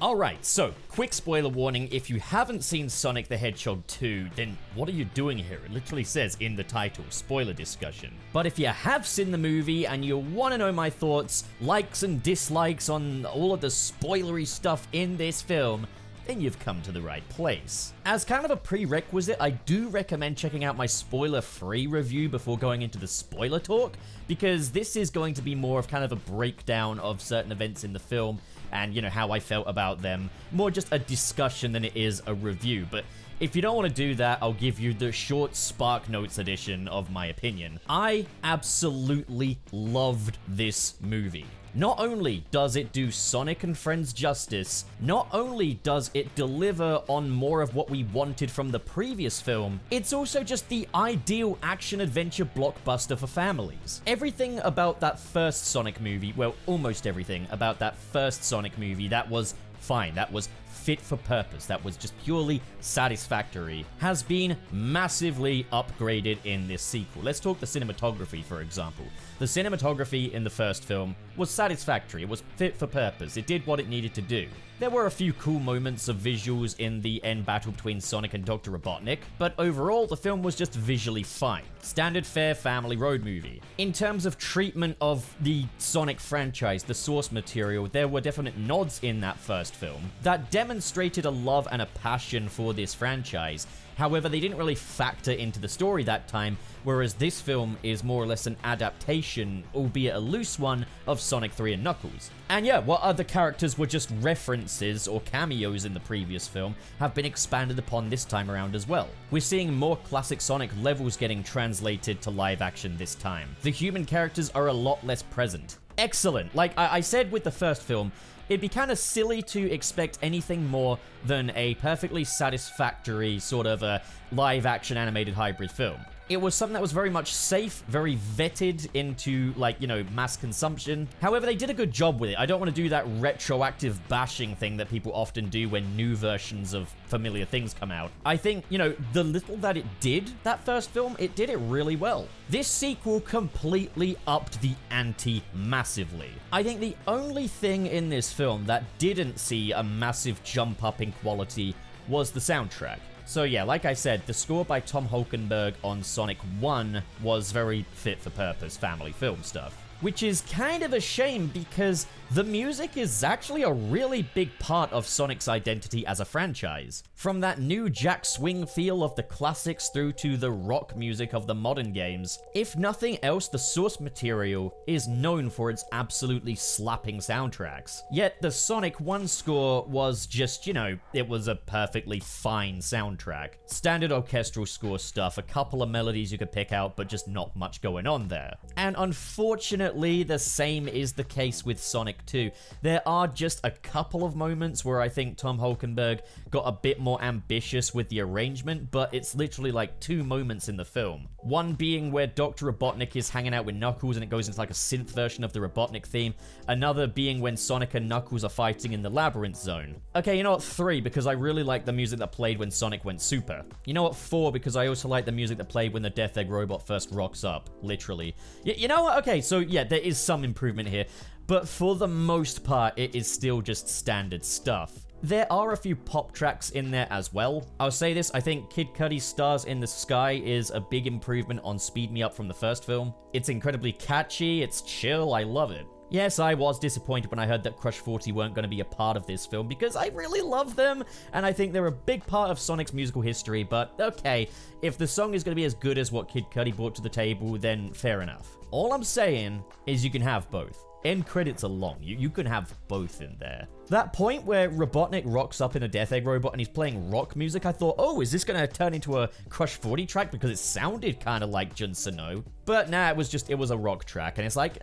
Alright, so, quick spoiler warning, if you haven't seen Sonic the Hedgehog 2, then what are you doing here? It literally says in the title, spoiler discussion. But if you have seen the movie and you want to know my thoughts, likes and dislikes on all of the spoilery stuff in this film, then you've come to the right place. As kind of a prerequisite, I do recommend checking out my spoiler-free review before going into the spoiler talk, because this is going to be more of kind of a breakdown of certain events in the film, and, you know, how I felt about them. More just a discussion than it is a review, but if you don't want to do that, I'll give you the short Spark Notes edition of my opinion. I absolutely loved this movie. Not only does it do Sonic and Friends justice, not only does it deliver on more of what we wanted from the previous film, it's also just the ideal action-adventure blockbuster for families. Everything about that first Sonic movie, well, almost everything about that first Sonic movie, that was fine, that was fit for purpose, that was just purely satisfactory, has been massively upgraded in this sequel. Let's talk the cinematography, for example. The cinematography in the first film was satisfactory, it was fit for purpose, it did what it needed to do. There were a few cool moments of visuals in the end battle between Sonic and Dr. Robotnik, but overall the film was just visually fine. Standard fare family road movie. In terms of treatment of the Sonic franchise, the source material, there were definite nods in that first film that demonstrated a love and a passion for this franchise. However, they didn't really factor into the story that time, whereas this film is more or less an adaptation, albeit a loose one, of Sonic 3 and Knuckles. And yeah, what other characters were just references or cameos in the previous film have been expanded upon this time around as well. We're seeing more classic Sonic levels getting translated to live action this time. The human characters are a lot less present. Excellent. Like I said with the first film, it'd be kind of silly to expect anything more than a perfectly satisfactory sort of a live-action animated hybrid film. It was something that was very much safe, very vetted into, like, you know, mass consumption. However, they did a good job with it. I don't want to do that retroactive bashing thing that people often do when new versions of familiar things come out. I think, you know, the little that it did, that first film, it did it really well. This sequel completely upped the ante massively. I think the only thing in this film that didn't see a massive jump up in quality was the soundtrack. So yeah, like I said, the score by Tom Holkenborg on Sonic 1 was very fit-for-purpose family film stuff. Which is kind of a shame because the music is actually a really big part of Sonic's identity as a franchise. From that new jack swing feel of the classics through to the rock music of the modern games. If nothing else, the source material is known for its absolutely slapping soundtracks. Yet the Sonic 1 score was just, you know, it was a perfectly fine soundtrack. Standard orchestral score stuff, a couple of melodies you could pick out, but just not much going on there. And unfortunately, the same is the case with Sonic 2. There are just a couple of moments where I think Tom Holkenborg got a bit more ambitious with the arrangement, but it's literally like 2 moments in the film. One being where Dr. Robotnik is hanging out with Knuckles and it goes into like a synth version of the Robotnik theme. Another being when Sonic and Knuckles are fighting in the Labyrinth Zone. Okay, you know what? 3, because I really like the music that played when Sonic went super. You know what? 4, because I also like the music that played when the Death Egg robot first rocks up. Literally. You know what? Okay, so yeah, there is some improvement here, but for the most part, it is still just standard stuff. There are a few pop tracks in there as well. I'll say this, I think Kid Cudi's Stars in the Sky is a big improvement on Speed Me Up from the first film. It's incredibly catchy, it's chill, I love it. Yes, I was disappointed when I heard that Crush 40 weren't going to be a part of this film because I really love them, and I think they're a big part of Sonic's musical history, but okay, if the song is going to be as good as what Kid Cudi brought to the table, then fair enough. All I'm saying is you can have both. End credits are long. You can have both in there. That point where Robotnik rocks up in a Death Egg robot and he's playing rock music, I thought, oh, is this going to turn into a Crush 40 track? Because it sounded kind of like Jun Sano. But nah, it was a rock track. And it's like,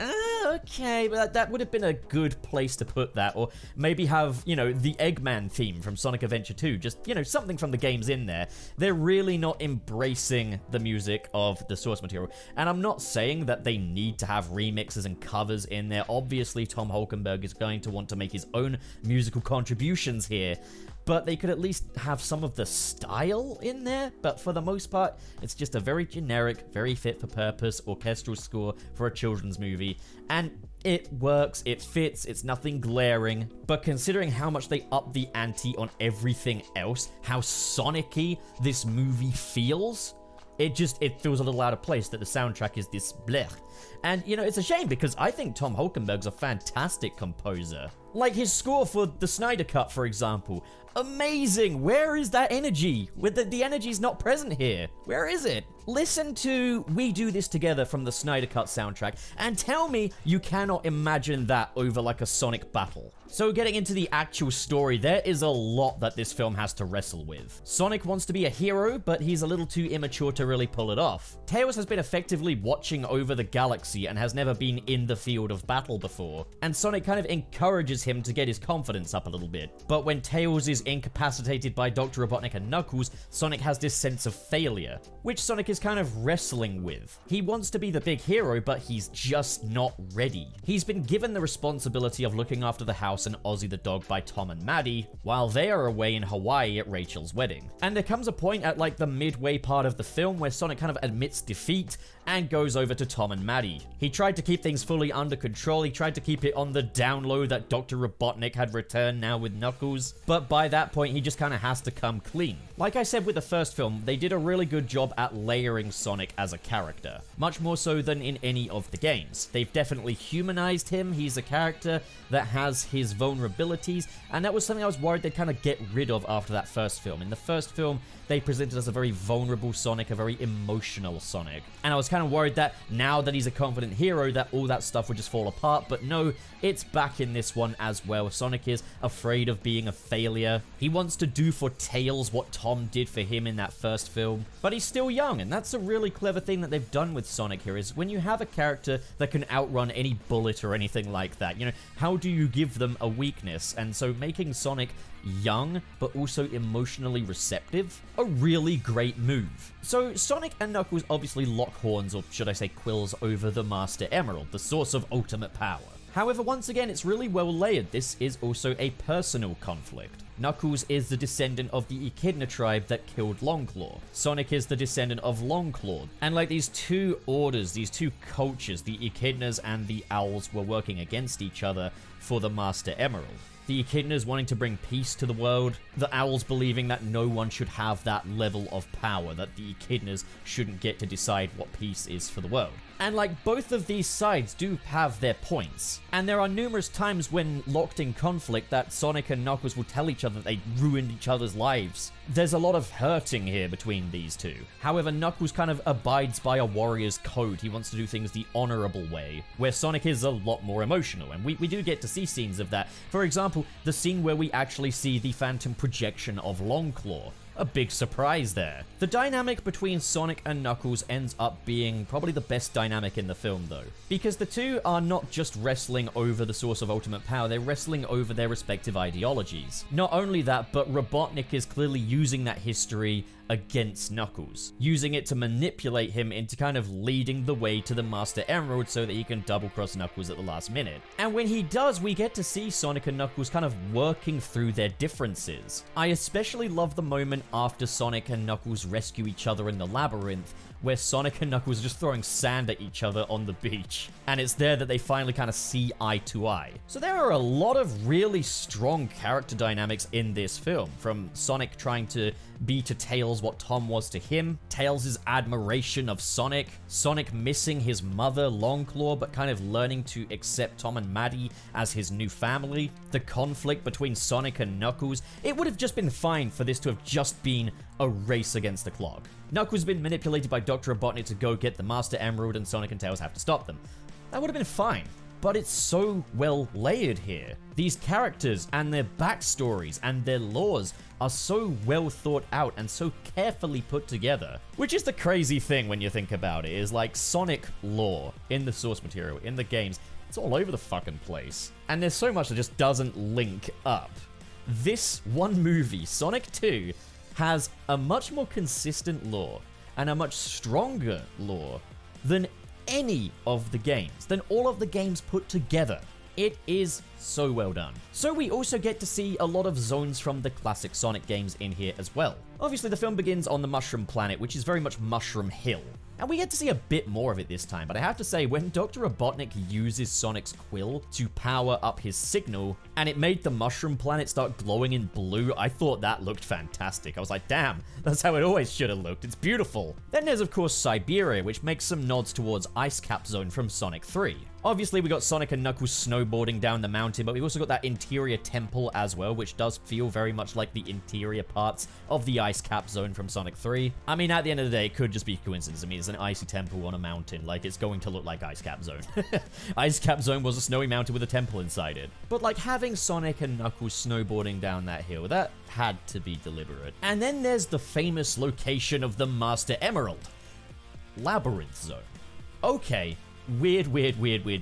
okay, but that would have been a good place to put that. Or maybe have, you know, the Eggman theme from Sonic Adventure 2. Just, you know, something from the games in there. They're really not embracing the music of the source material. And I'm not saying that they need to have remixes and covers in there. Obviously, Tom Holkenborg is going to want to make his own musical contributions here, but they could at least have some of the style in there. But for the most part, it's just a very generic, very fit for purpose orchestral score for a children's movie. And it works, it fits, it's nothing glaring. But considering how much they up the ante on everything else, how Sonic-y this movie feels, it feels a little out of place that the soundtrack is this blech. And, you know, it's a shame because I think Tom Holkenberg's a fantastic composer. Like his score for the Snyder Cut, for example. Amazing! Where is that energy? The energy's not present here. Where is it? Listen to We Do This Together from the Snyder Cut soundtrack and tell me you cannot imagine that over like a Sonic battle. So getting into the actual story, there is a lot that this film has to wrestle with. Sonic wants to be a hero, but he's a little too immature to really pull it off. Tails has been effectively watching over the galaxy and has never been in the field of battle before, and Sonic kind of encourages him to get his confidence up a little bit. But when Tails is incapacitated by Dr. Robotnik and Knuckles, Sonic has this sense of failure, which Sonic is kind of wrestling with. He wants to be the big hero, but he's just not ready. He's been given the responsibility of looking after the house and Ozzy the dog by Tom and Maddie, while they are away in Hawaii at Rachel's wedding. And there comes a point at like the midway part of the film where Sonic kind of admits defeat and goes over to Tom and Maddie. He tried to keep things fully under control, he tried to keep it on the down low that Dr. Robotnik had returned now with Knuckles, but by that point he just kind of has to come clean. Like I said with the first film, they did a really good job at layering Sonic as a character, much more so than in any of the games. They've definitely humanized him, he's a character that has his vulnerabilities, and that was something I was worried they'd kind of get rid of after that first film. In the first film, they presented us a very vulnerable Sonic, a very emotional Sonic. And I was kind of worried that now that he's a confident hero, that all that stuff would just fall apart, but no, it's back in this one as well. Sonic is afraid of being a failure. He wants to do for Tails what Tom did for him in that first film, but he's still young, and that's a really clever thing that they've done with Sonic here, is when you have a character that can outrun any bullet or anything like that, you know, how do you give them a weakness? And so making Sonic young, but also emotionally receptive, a really great move. So Sonic and Knuckles obviously lock horns, or should I say quills, over the Master Emerald, the source of ultimate power. However, once again, it's really well layered. This is also a personal conflict. Knuckles is the descendant of the Echidna tribe that killed Longclaw. Sonic is the descendant of Longclaw. And like these two orders, these two cultures, the Echidnas and the Owls, were working against each other for the Master Emerald. The Echidnas wanting to bring peace to the world, the Owls believing that no one should have that level of power, that the Echidnas shouldn't get to decide what peace is for the world. And like, both of these sides do have their points. And there are numerous times when locked in conflict that Sonic and Knuckles will tell each other they ruined each other's lives. There's a lot of hurting here between these two. However, Knuckles kind of abides by a warrior's code. He wants to do things the honorable way, where Sonic is a lot more emotional, and we do get to see scenes of that. For example, the scene where we actually see the phantom projection of Longclaw. A big surprise there. The dynamic between Sonic and Knuckles ends up being probably the best dynamic in the film though, because the two are not just wrestling over the source of ultimate power, they're wrestling over their respective ideologies. Not only that, but Robotnik is clearly using that history against Knuckles, using it to manipulate him into kind of leading the way to the Master Emerald so that he can double-cross Knuckles at the last minute. And when he does, we get to see Sonic and Knuckles kind of working through their differences. I especially love the moment after Sonic and Knuckles rescue each other in the labyrinth, where Sonic and Knuckles are just throwing sand at each other on the beach. And it's there that they finally kind of see eye to eye. So there are a lot of really strong character dynamics in this film, from Sonic trying to be to Tails what Tom was to him, Tails' admiration of Sonic, Sonic missing his mother Longclaw but kind of learning to accept Tom and Maddie as his new family, the conflict between Sonic and Knuckles. It would have just been fine for this to have just been a race against the clock. Knuckles has been manipulated by Dr. Robotnik to go get the Master Emerald and Sonic and Tails have to stop them. That would have been fine. But it's so well layered here. These characters and their backstories and their lores are so well thought out and so carefully put together. Which is the crazy thing when you think about it, is like Sonic lore in the source material, in the games, it's all over the fucking place. And there's so much that just doesn't link up. This one movie, Sonic 2, has a much more consistent lore and a much stronger lore than any of the games, than all of the games put together. It is so well done. So we also get to see a lot of zones from the classic Sonic games in here as well. Obviously, the film begins on the Mushroom Planet, which is very much Mushroom Hill. And we get to see a bit more of it this time, but I have to say, when Dr. Robotnik uses Sonic's quill to power up his signal, and it made the Mushroom Planet start glowing in blue, I thought that looked fantastic. I was like, damn, that's how it always should have looked. It's beautiful. Then there's, of course, Siberia, which makes some nods towards Ice Cap Zone from Sonic 3. Obviously, we got Sonic and Knuckles snowboarding down the mountain, but we've also got that interior temple as well, which does feel very much like the interior parts of the Ice Cap Zone from Sonic 3. I mean, at the end of the day, it could just be coincidence. I mean, it's an icy temple on a mountain. Like, it's going to look like Ice Cap Zone. Ice Cap Zone was a snowy mountain with a temple inside it. But, like, having Sonic and Knuckles snowboarding down that hill, that had to be deliberate. And then there's the famous location of the Master Emerald. Labyrinth Zone. Okay. Weird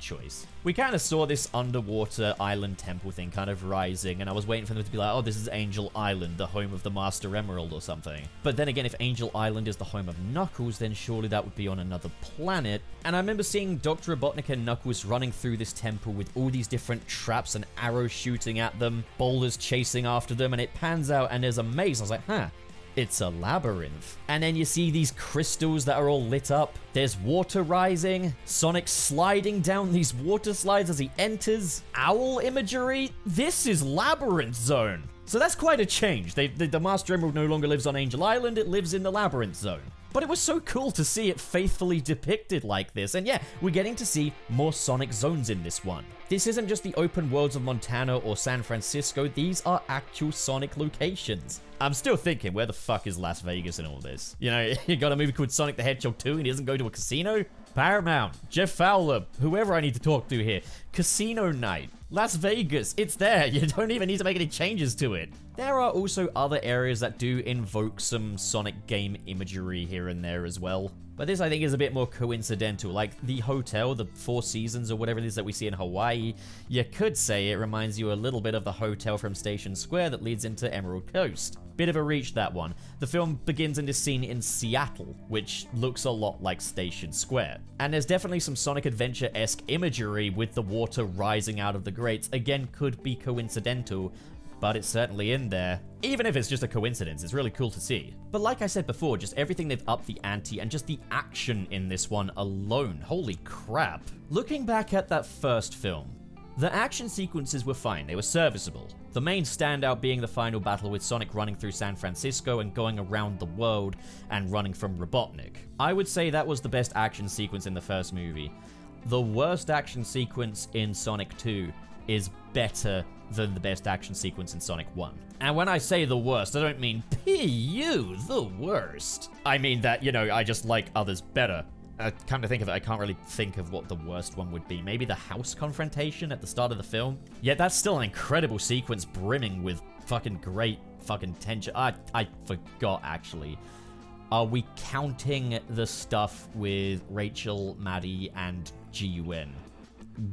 choice. We kind of saw this underwater island temple thing kind of rising, and I was waiting for them to be like, oh, this is Angel Island, the home of the Master Emerald or something. But then again, if Angel Island is the home of Knuckles, then surely that would be on another planet. And I remember seeing Dr. Robotnik and Knuckles running through this temple with all these different traps and arrows shooting at them, boulders chasing after them, and it pans out and there's a maze. I was like, huh. It's a labyrinth. And then you see these crystals that are all lit up. There's water rising. Sonic sliding down these water slides as he enters. Owl imagery. This is Labyrinth Zone. So that's quite a change. The Master Emerald no longer lives on Angel Island. It lives in the Labyrinth Zone. But it was so cool to see it faithfully depicted like this. And yeah, we're getting to see more Sonic zones in this one. This isn't just the open worlds of Montana or San Francisco. These are actual Sonic locations. I'm still thinking, where the fuck is Las Vegas in all this? You know, you got a movie called Sonic the Hedgehog 2 and he doesn't go to a casino? Paramount, Jeff Fowler, whoever I need to talk to here. Casino night. Las Vegas, it's there. You don't even need to make any changes to it. There are also other areas that do invoke some Sonic game imagery here and there as well. But this, I think, is a bit more coincidental. Like the hotel, the Four Seasons or whatever it is that we see in Hawaii, you could say it reminds you a little bit of the hotel from Station Square that leads into Emerald Coast. Bit of a reach, that one. The film begins in this scene in Seattle, which looks a lot like Station Square. And there's definitely some Sonic Adventure-esque imagery with the water rising out of the grates. Again, could be coincidental, but it's certainly in there. Even if it's just a coincidence, it's really cool to see. But like I said before, just everything they've upped the ante and just the action in this one alone. Holy crap. Looking back at that first film, the action sequences were fine, they were serviceable. The main standout being the final battle with Sonic running through San Francisco and going around the world and running from Robotnik. I would say that was the best action sequence in the first movie. The worst action sequence in Sonic 2 is better than the best action sequence in Sonic 1. And when I say the worst, I don't mean P.U. the worst. I mean that, you know, I just like others better. Come to think of it, I can't really think of what the worst one would be. Maybe the house confrontation at the start of the film? Yeah, that's still an incredible sequence brimming with fucking great fucking tension. I forgot, actually. Are we counting the stuff with Rachel, Maddie, and GUN?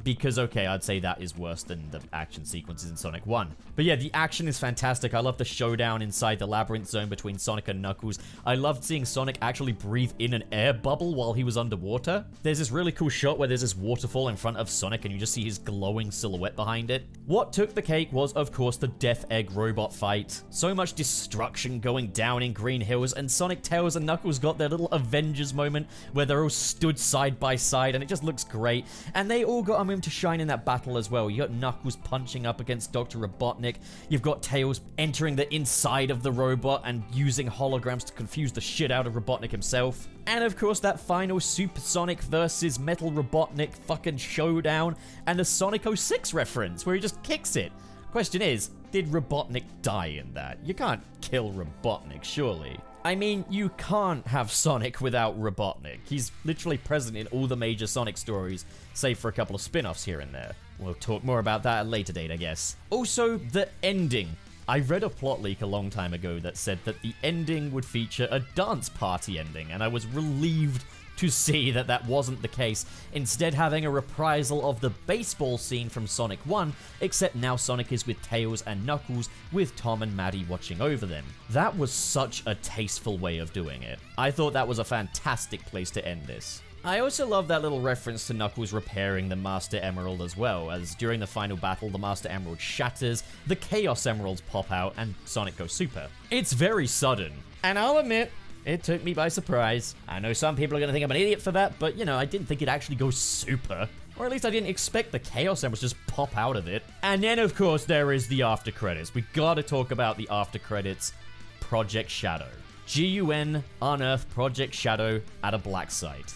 Because, okay, I'd say that is worse than the action sequences in Sonic 1. But yeah, the action is fantastic. I love the showdown inside the Labyrinth Zone between Sonic and Knuckles. I loved seeing Sonic actually breathe in an air bubble while he was underwater. There's this really cool shot where there's this waterfall in front of Sonic and you just see his glowing silhouette behind it. What took the cake was, of course, the Death Egg robot fight. So much destruction going down in Green Hills, and Sonic, Tails, and Knuckles got their little Avengers moment where they're all stood side by side, and it just looks great. And they all got a moment to shine in that battle as well. You got Knuckles punching up against Dr. Robotnik. You've got Tails entering the inside of the robot and using holograms to confuse the shit out of Robotnik himself. And of course, that final Supersonic versus Metal Robotnik fucking showdown and the Sonic 06 reference where he just kicks it. Question is, did Robotnik die in that? You can't kill Robotnik, surely. I mean, you can't have Sonic without Robotnik. He's literally present in all the major Sonic stories, save for a couple of spin-offs here and there. We'll talk more about that at a later date, I guess. Also, the ending. I read a plot leak a long time ago that said that the ending would feature a dance party ending, and I was relieved to see that that wasn't the case, instead having a reprisal of the baseball scene from Sonic 1, except now Sonic is with Tails and Knuckles, with Tom and Maddie watching over them. That was such a tasteful way of doing it. I thought that was a fantastic place to end this. I also love that little reference to Knuckles repairing the Master Emerald as well, as during the final battle, the Master Emerald shatters, the Chaos Emeralds pop out, and Sonic goes super. It's very sudden. And I'll admit, it took me by surprise. I know some people are going to think I'm an idiot for that, but, you know, I didn't think it actually goes super. Or at least I didn't expect the Chaos Emeralds just pop out of it. And then, of course, there is the after credits. We gotta talk about the after credits. Project Shadow. GUN unearth Project Shadow at a black site.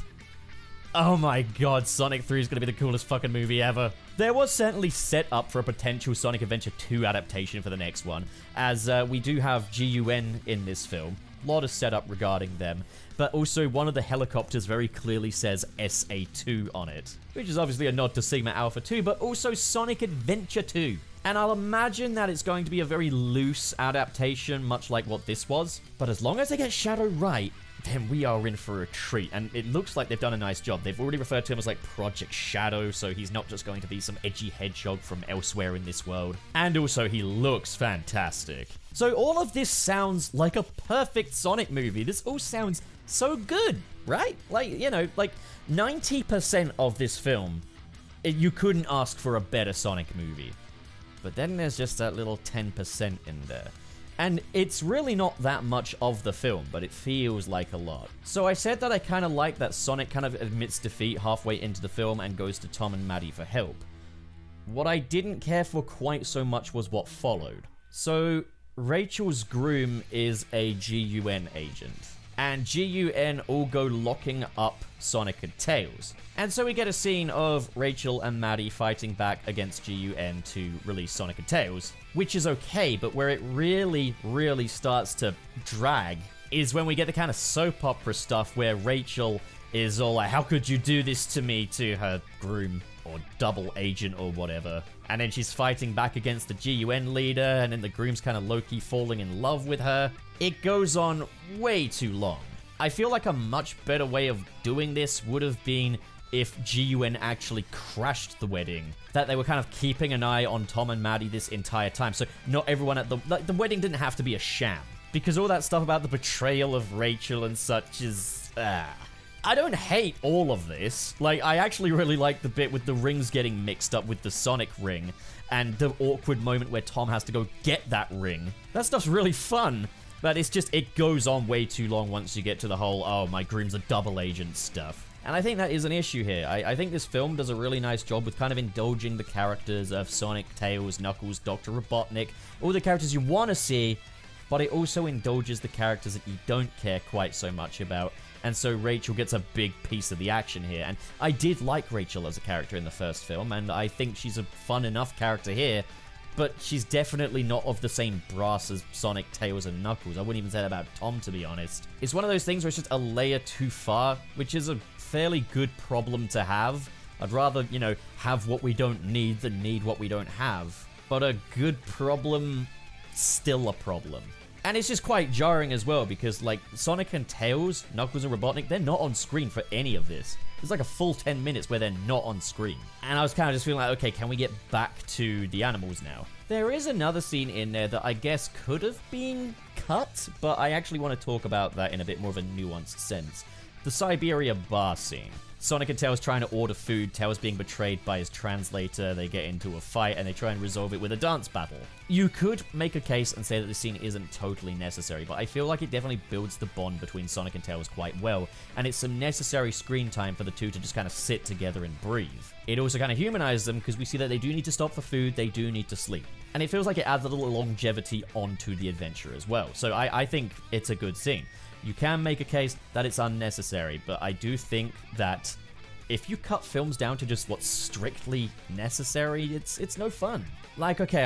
Oh my god, Sonic 3 is going to be the coolest fucking movie ever. There was certainly set up for a potential Sonic Adventure 2 adaptation for the next one, as we do have GUN in this film. A lot of setup regarding them, but also one of the helicopters very clearly says SA2 on it, which is obviously a nod to Sigma Alpha 2, but also Sonic Adventure 2. And I'll imagine that it's going to be a very loose adaptation, much like what this was, but as long as they get Shadow right, then we are in for a treat, and it looks like they've done a nice job. They've already referred to him as like Project Shadow, so he's not just going to be some edgy hedgehog from elsewhere in this world. And also, he looks fantastic. So all of this sounds like a perfect Sonic movie. This all sounds so good, right? Like, you know, like 90% of this film, you couldn't ask for a better Sonic movie. But then there's just that little 10% in there. And it's really not that much of the film, but it feels like a lot. So I said that I kind of like that Sonic kind of admits defeat halfway into the film and goes to Tom and Maddie for help. What I didn't care for quite so much was what followed. So Rachel's groom is a GUN agent, and GUN all go locking up Sonic and Tails. And so we get a scene of Rachel and Maddie fighting back against GUN to release Sonic and Tails, which is okay, but where it really, really starts to drag is when we get the kind of soap opera stuff where Rachel is all like, how could you do this to me, to her groom or double agent or whatever. And then she's fighting back against the GUN leader, and then the groom's kind of low-key falling in love with her. It goes on way too long. I feel like a much better way of doing this would have been if GUN actually crashed the wedding. That they were kind of keeping an eye on Tom and Maddie this entire time. So not everyone at the wedding didn't have to be a sham. Because all that stuff about the betrayal of Rachel and such is... I don't hate all of this. Like, I actually really like the bit with the rings getting mixed up with the Sonic ring. And the awkward moment where Tom has to go get that ring. That stuff's really fun. But it's just, it goes on way too long once you get to the whole, oh, my groom's a double agent stuff. And I think that is an issue here. I think this film does a really nice job with kind of indulging the characters of Sonic, Tails, Knuckles, Dr. Robotnik, all the characters you want to see, but it also indulges the characters that you don't care quite so much about. And so Rachel gets a big piece of the action here. And I did like Rachel as a character in the first film, and I think she's a fun enough character here, but she's definitely not of the same brass as Sonic, Tails, and Knuckles. I wouldn't even say that about Tom, to be honest. It's one of those things where it's just a layer too far, which is a fairly good problem to have. I'd rather, you know, have what we don't need than need what we don't have. But a good problem, still a problem. And it's just quite jarring as well, because, like, Sonic and Tails, Knuckles and Robotnik, they're not on screen for any of this. There's like a full 10 minutes where they're not on screen. And I was kind of just feeling like, okay, can we get back to the animals now? There is another scene in there that I guess could have been cut, but I actually want to talk about that in a bit more of a nuanced sense. The Siberia bar scene. Sonic and Tails trying to order food, Tails being betrayed by his translator, they get into a fight, and they try and resolve it with a dance battle. You could make a case and say that this scene isn't totally necessary, but I feel like it definitely builds the bond between Sonic and Tails quite well, and it's some necessary screen time for the two to just kind of sit together and breathe. It also kind of humanizes them, because we see that they do need to stop for food, they do need to sleep. And it feels like it adds a little longevity onto the adventure as well, so I think it's a good scene. You can make a case that it's unnecessary, but I do think that if you cut films down to just what's strictly necessary, it's no fun. Like, okay,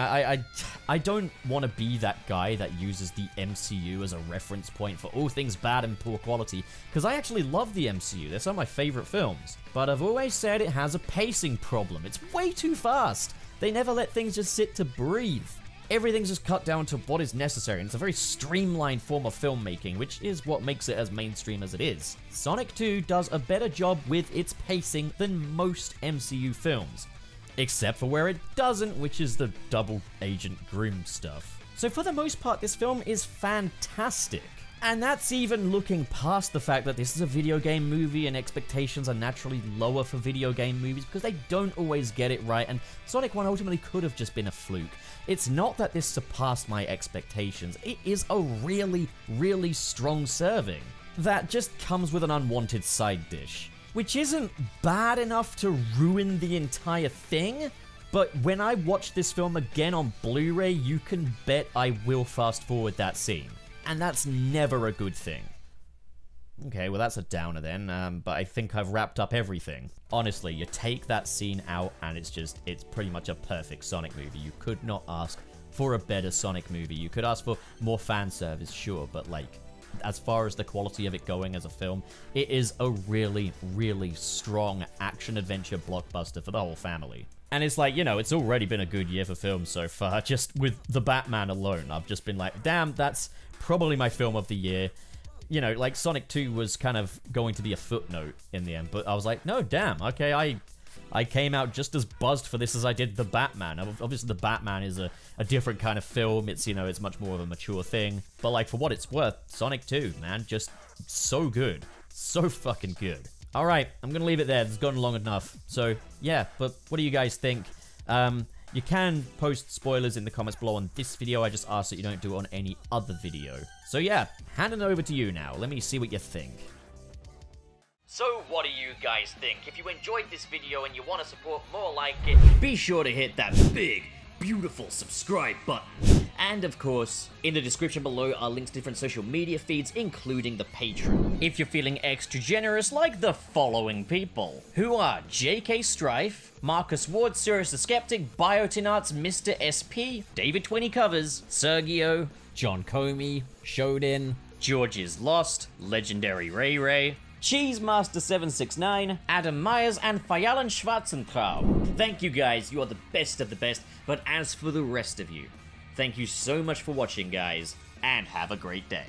I don't want to be that guy that uses the MCU as a reference point for all things bad and poor quality, because I actually love the MCU. They're some of my favorite films. But I've always said it has a pacing problem. It's way too fast. They never let things just sit to breathe. Everything's just cut down to what is necessary, and it's a very streamlined form of filmmaking, which is what makes it as mainstream as it is. Sonic 2 does a better job with its pacing than most MCU films, except for where it doesn't, which is the double agent groom stuff. So for the most part, this film is fantastic. And that's even looking past the fact that this is a video game movie and expectations are naturally lower for video game movies because they don't always get it right, and Sonic 1 ultimately could have just been a fluke. It's not that this surpassed my expectations, it is a really, really strong serving that just comes with an unwanted side dish, which isn't bad enough to ruin the entire thing, but when I watch this film again on Blu-ray, you can bet I will fast forward that scene. And that's never a good thing. Okay, well that's a downer then, but I think I've wrapped up everything. Honestly, you take that scene out and it's pretty much a perfect Sonic movie. You could not ask for a better Sonic movie. You could ask for more fan service, sure, but like, as far as the quality of it going as a film, it is a really, really strong action-adventure blockbuster for the whole family. And it's like, you know, it's already been a good year for films so far. Just with The Batman alone, I've just been like, damn, that's probably my film of the year. You know, like Sonic 2 was kind of going to be a footnote in the end, but I was like, no, damn, okay, I came out just as buzzed for this as I did The Batman. Obviously, The Batman is a different kind of film. It's, you know, it's much more of a mature thing. But like, for what it's worth, Sonic 2, man, just so good. So fucking good. All right, I'm going to leave it there. It's gone long enough. So, yeah, but what do you guys think? You can post spoilers in the comments below on this video. I just ask that you don't do it on any other video. So yeah, handing it over to you now. Let me see what you think. So what do you guys think? If you enjoyed this video and you want to support more like it, be sure to hit that big, beautiful subscribe button. And of course, in the description below are links to different social media feeds, including the Patreon. If you're feeling extra generous, like the following people, who are JK Strife, Marcus Ward, Sirius the Skeptic, Biotinarts, Mr. SP, David 20 Covers, Sergio, John Comey, Shodin, George is Lost, Legendary Ray Ray, Cheesemaster769, Adam Myers, and Fayalan Schwarzentraub. Thank you guys, you are the best of the best, but as for the rest of you, thank you so much for watching, guys, and have a great day.